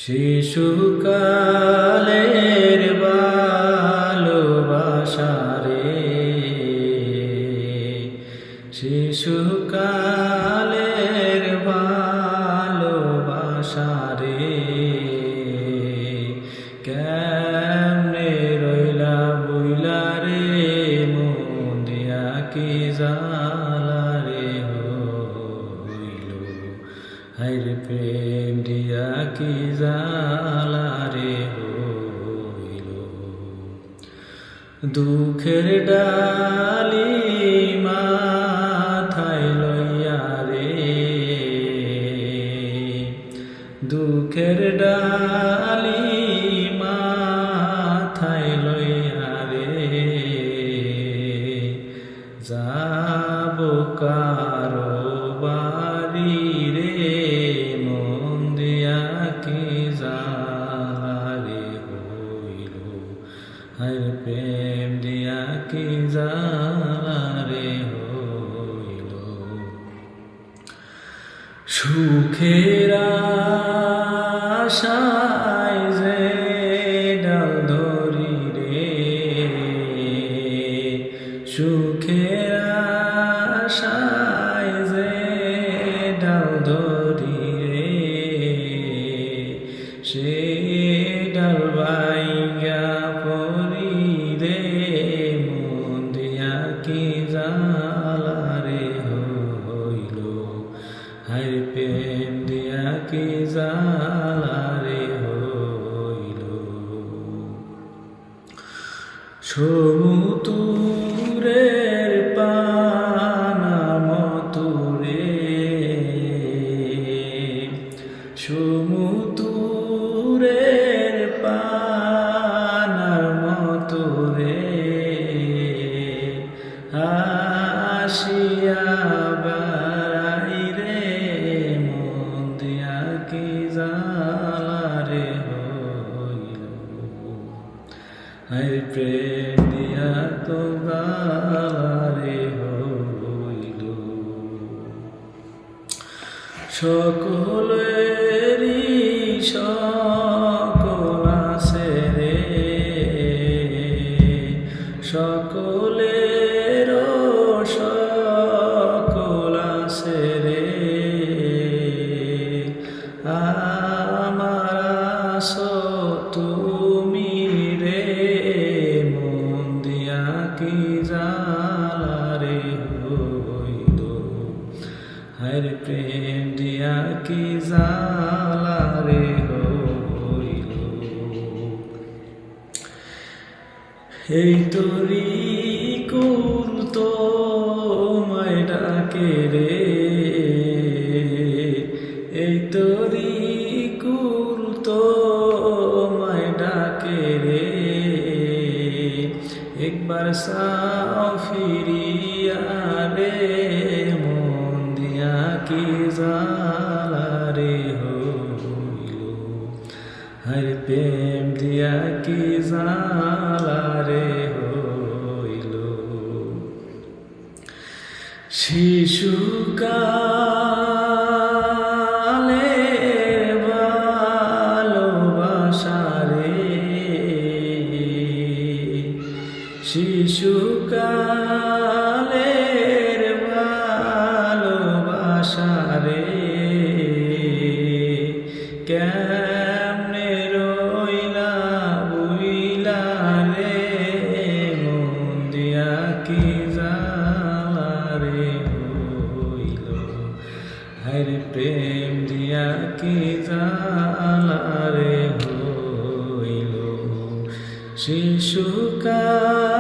শিশুকালের ভালোবাসা রে, শিশুকালের ভালোবাসা রে, কেমনে রইলা বইলা রে মন দিয়া কি জালা রে হইল, হায়রে প্রেম দিয়া কি জালা রে হইল। দুঃখের ডালি মাথায় লইয়া রে, দুঃখের ডালি মাথায় লইয়া রে, যাব কারো বাড়ি রে মন দিয়া কি জালা রে হইল, হায়রে প্রেম দিয়া কি জালা রে হইল। সুখের আশায় যে ডাল ধরি রে, সুখের আশায় যে ডাল ধরি রে, সে ডাল বাইয়া পরি রে মন দিয়া কি জালা রে হইল, হায়রে প্রেম দিয়া কি জালা রে হইল। সমুদ্রের পানা মতুরে, সমুদ্রের পানার মতুরে, আসিয়া বাড়াই রে মন দিয়া কি জালা রে হইল, হায়রে প্রেম দিয়া তো জালা রে হইল। সকলেরই সকল আছে রে, সকলের সকল আছে রে, আমার আছো তুমি রে মন দিয়া কি জালা রে হইল, হায়রে প্রেম দিয়া কি জালা রে হইল। এই তোরি কুল তোমায় ডাকে রে, এই তোরি কুল তোমায় ডাকে রে, একবার সাও ফিরিয়া রে মন দিয়া কি জালা রে হইল, হায়রে প্রেম দিয়া কি জালা রে হইল। শিশুকালের ভালোবাসা রে, শিশুকালের ভালোবাসা রে, কেমনে রইলা বইলা রে মন দিয়া কি জালা রে হইল, হায়রে প্রেম দিয়া কি জালা রে হইল। শিশুকাল